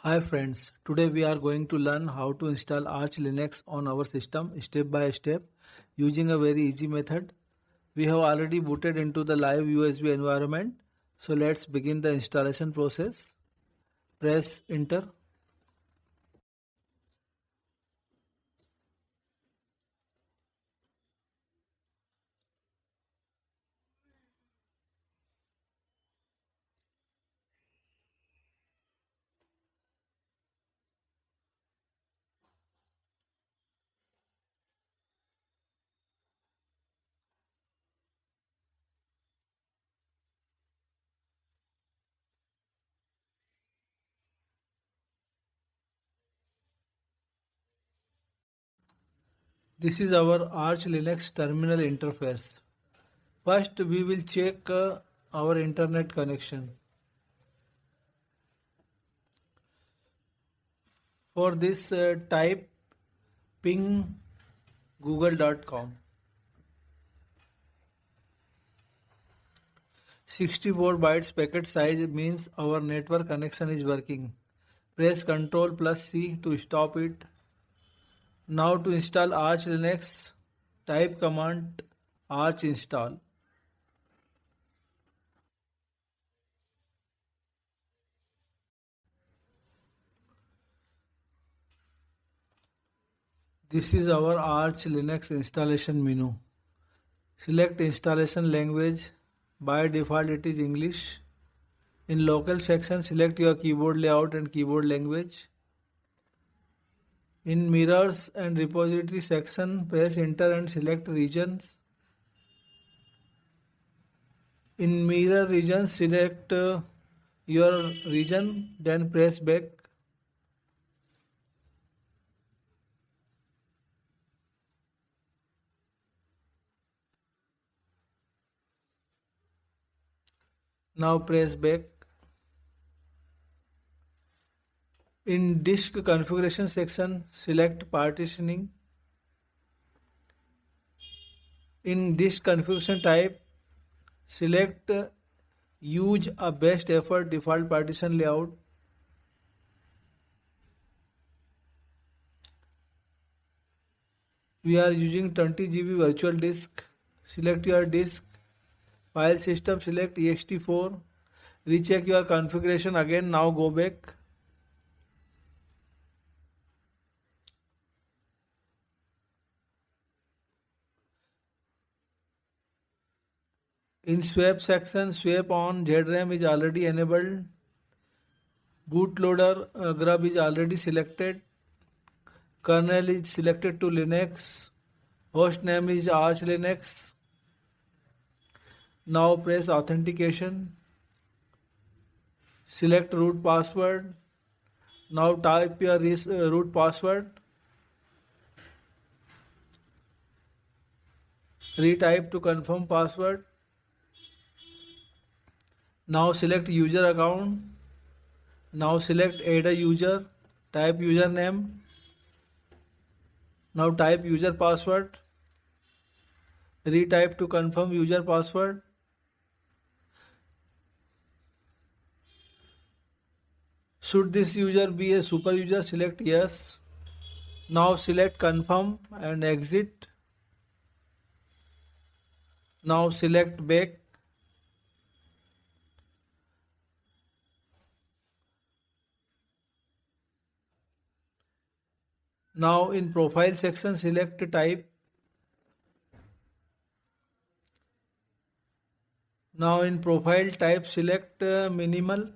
Hi friends, today we are going to learn how to install Arch Linux on our system step by step using a very easy method. We have already booted into the live USB environment, so let's begin the installation process. Press enter. This is our Arch Linux terminal interface. First we will check our internet connection. For this type ping google.com. 64 bytes packet size means our network connection is working. Press Ctrl plus C to stop it. Now to install Arch Linux, type command arch install. This is our Arch Linux installation menu. Select installation language. By default it is English. In local section select your keyboard layout and keyboard language. In mirrors and repository section press enter and select regions. In mirror region select your region, then press back. Now press back. In disk configuration section select partitioning. In disk configuration type select use a best effort default partition layout. We are using 20 GB virtual disk. Select your disk. File system select ext4. Recheck your configuration again. Now go back. In swap section swap on ZRAM is already enabled. Bootloader grub is already selected. Kernel is selected to Linux. Host name is Arch Linux. Now press authentication. Select root password. Now type your root password. Retype to confirm password. Now select user account. Now select add a user. Type username. Now type user password. Retype to confirm user password. Should this user be a super user? Select yes. Now select confirm and exit. Now select back. Now in profile section select type. Now in profile type select minimal.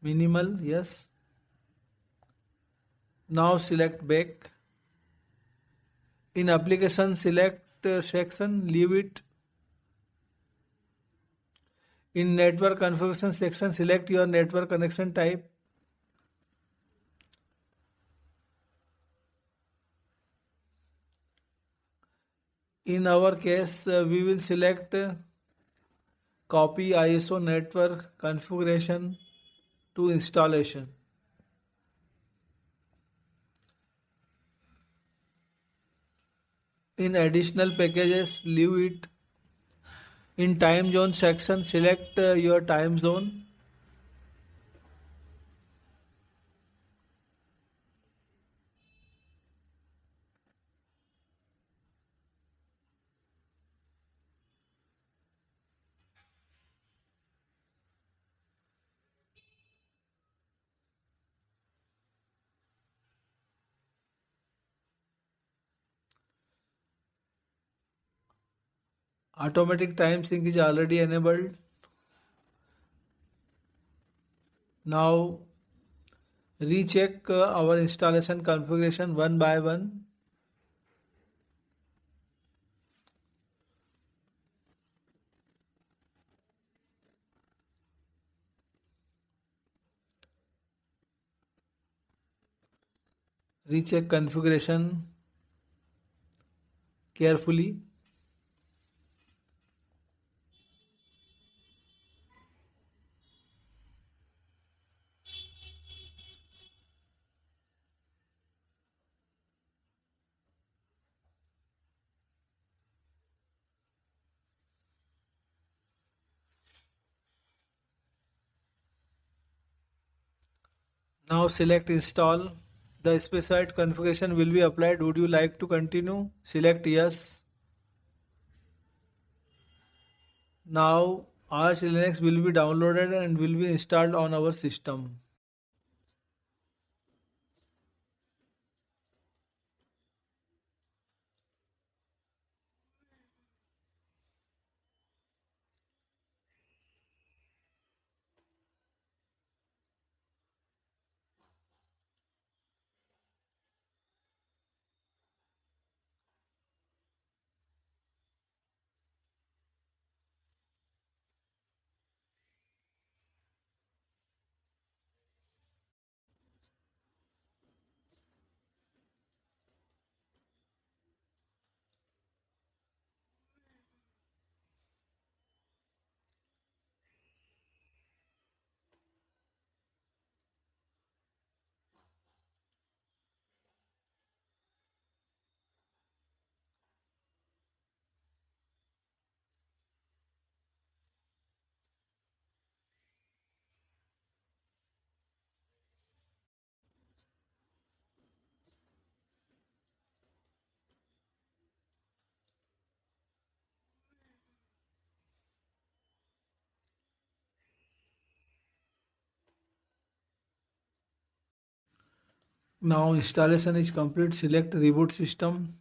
Minimal, yes. Now select back. In application select section, leave it. In network configuration section select your network connection type. In our case we will select copy ISO network configuration to installation. In additional packages leave it. In time zone section select your time zone. Automatic time sync is already enabled. Now recheck our installation configuration one by one. Recheck configuration carefully. Now select install. The specified configuration will be applied. Would you like to continue? Select yes. Now Arch Linux will be downloaded and will be installed on our system. Now installation is complete. Select reboot system.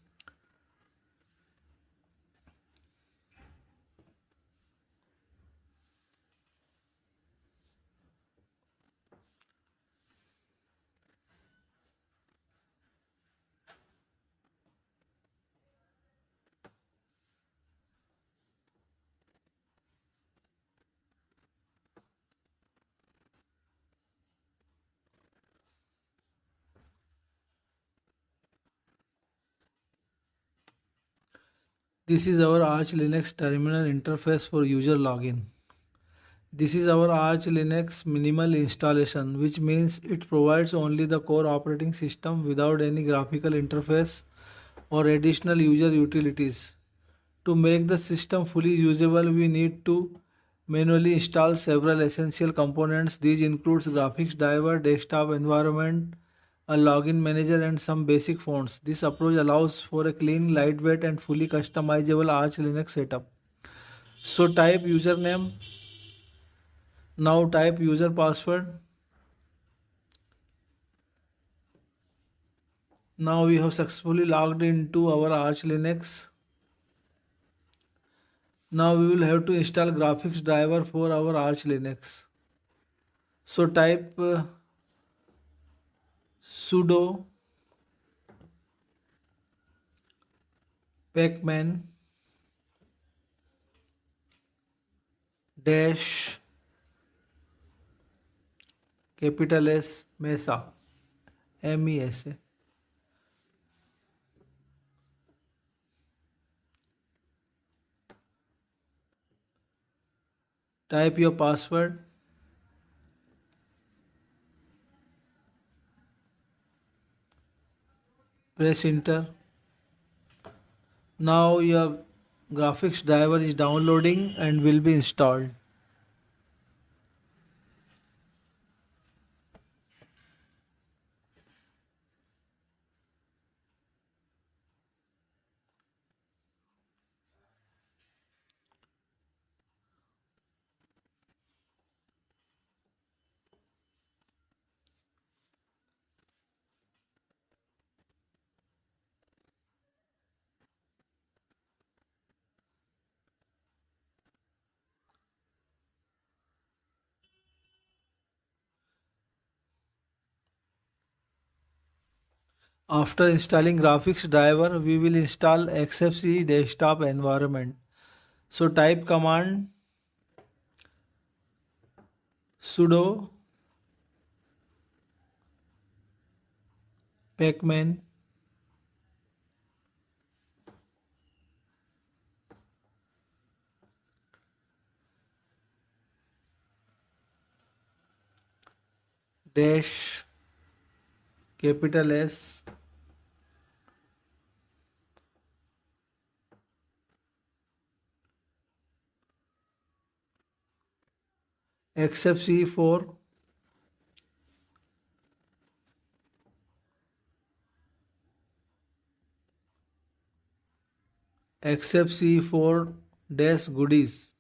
This is our Arch Linux terminal interface for user login. This is our Arch Linux minimal installation, which means it provides only the core operating system without any graphical interface or additional user utilities. To make the system fully usable, we need to manually install several essential components. These includes graphics driver, desktop environment, a login manager and some basic fonts. This approach allows for a clean, lightweight and fully customizable Arch Linux setup. So type username. Now type user password. Now we have successfully logged into our Arch Linux. Now we will have to install graphics driver for our Arch Linux. So type sudo pacman dash capital S Mesa MESA. Type your password. Press enter. Now your graphics driver is downloading and will be installed. After installing graphics driver, we will install xfce desktop environment. So type command sudo pacman dash capital S xfce for xfce for dash goodies.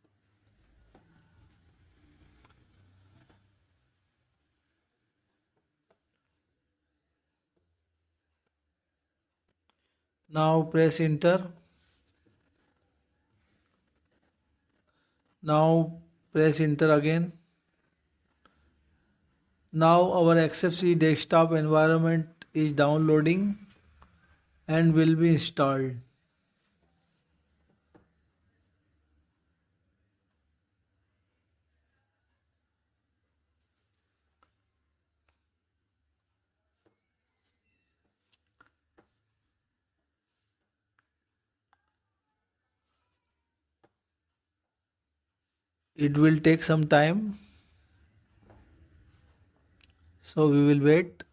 Now press enter. Now press enter again. Now our xfce desktop environment is downloading and will be installed. It will take some time, so we will wait.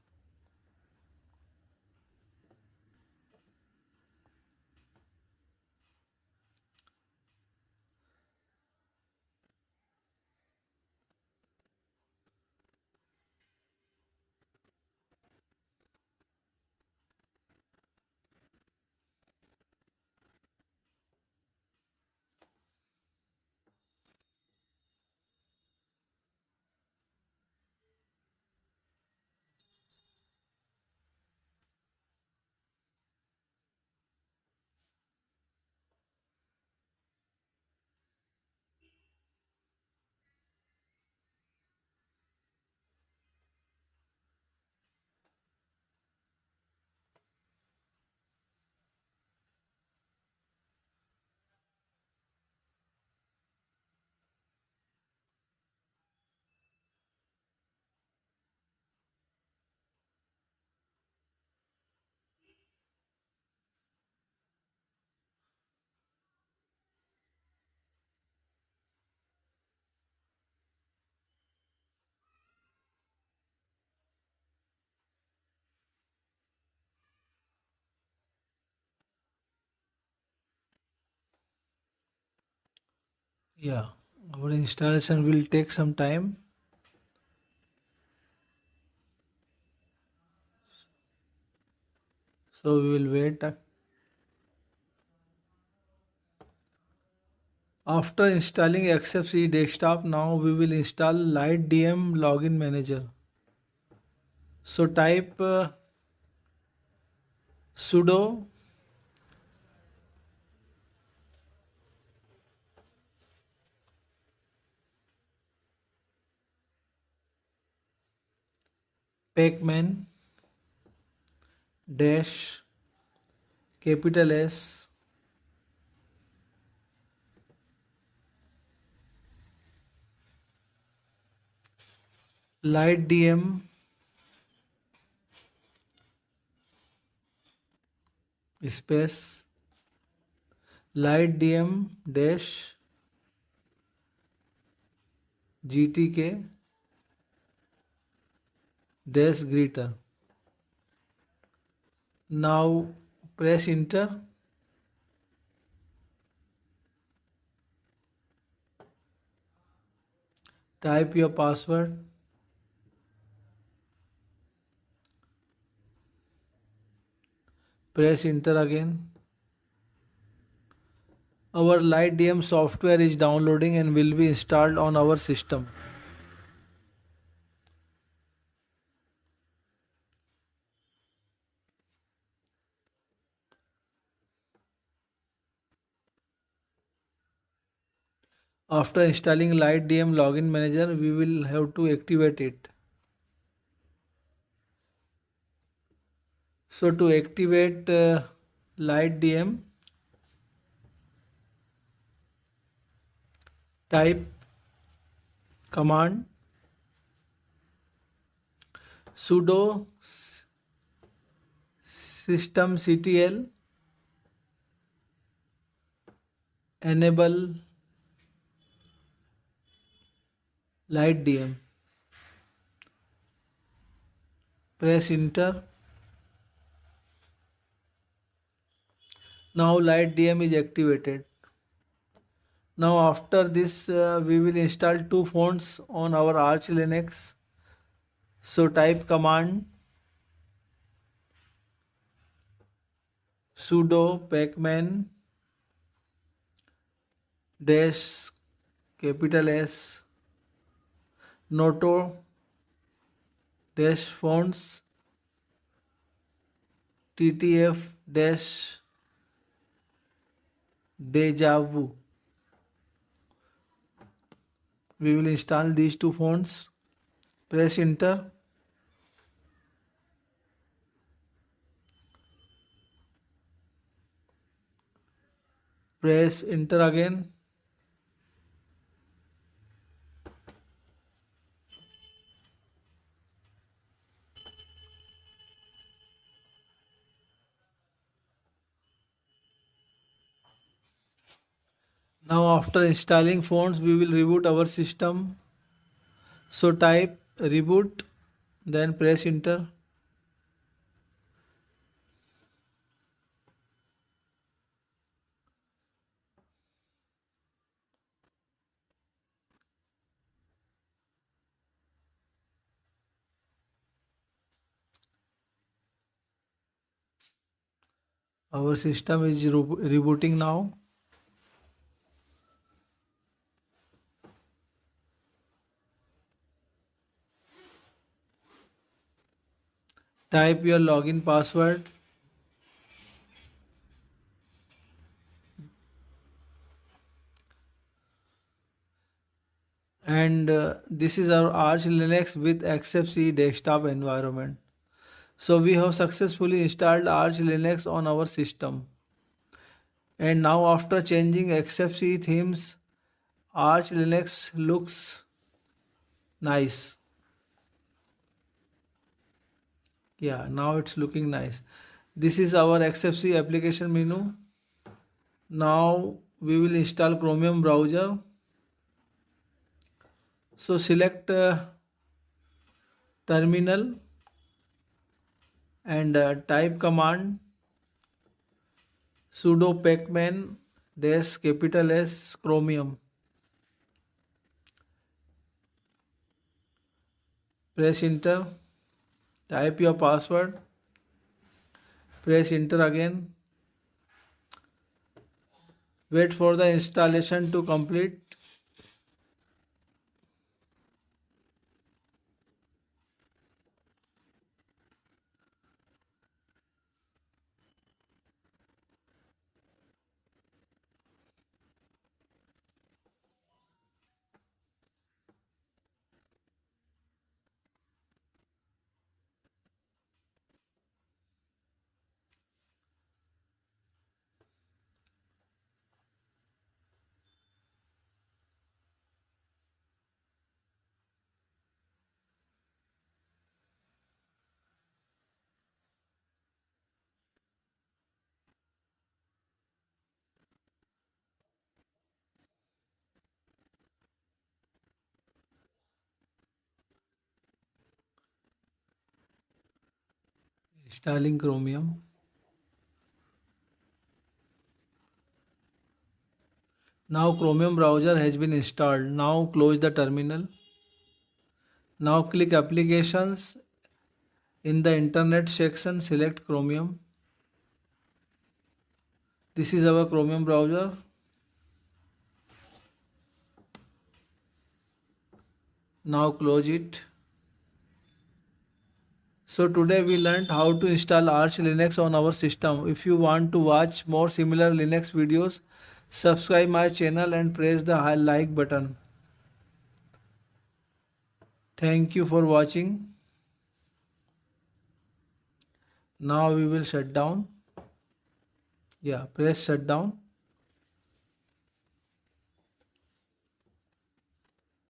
Yeah, our installation will take some time. So we will wait. After installing xfce desktop, now we will install LightDM login manager. So type sudo pacman dash capital S LightDM space LightDM dash GTK dash greeter. Now press enter. Type your password. Press enter again. Our LightDM software is downloading and will be installed on our system. After installing LightDM login manager, we will have to activate it. So to activate light DM, type command sudo systemctl enable light DM. Press enter. Now light DM is activated. Now after this we will install two fonts on our Arch Linux. So type command sudo pacman dash capital S noto dash fonts ttf dash deja vu. We will install these two fonts. Press enter. Press enter again. Now after installing fonts, we will reboot our system. So type reboot, then press enter. Our system is rebooting now. Type your login password. And this is our Arch Linux with xfce desktop environment. So we have successfully installed Arch Linux on our system. And now after changing xfce themes, Arch Linux looks nice. Yeah, now it's looking nice. This is our xfce application menu. Now we will install Chromium browser. So select terminal and type command sudo pacman dash capital S Chromium. Press enter. Type your password. Press enter again. Wait for the installation to complete. Installing Chromium. Now Chromium browser has been installed. Now close the terminal. Now click applications. In the internet section, select Chromium. This is our Chromium browser. Now close it. So today we learned how to install Arch Linux on our system. If you want to watch more similar Linux videos, subscribe my channel and press the like button. Thank you for watching. Now we will shut down. Yeah, press shut down.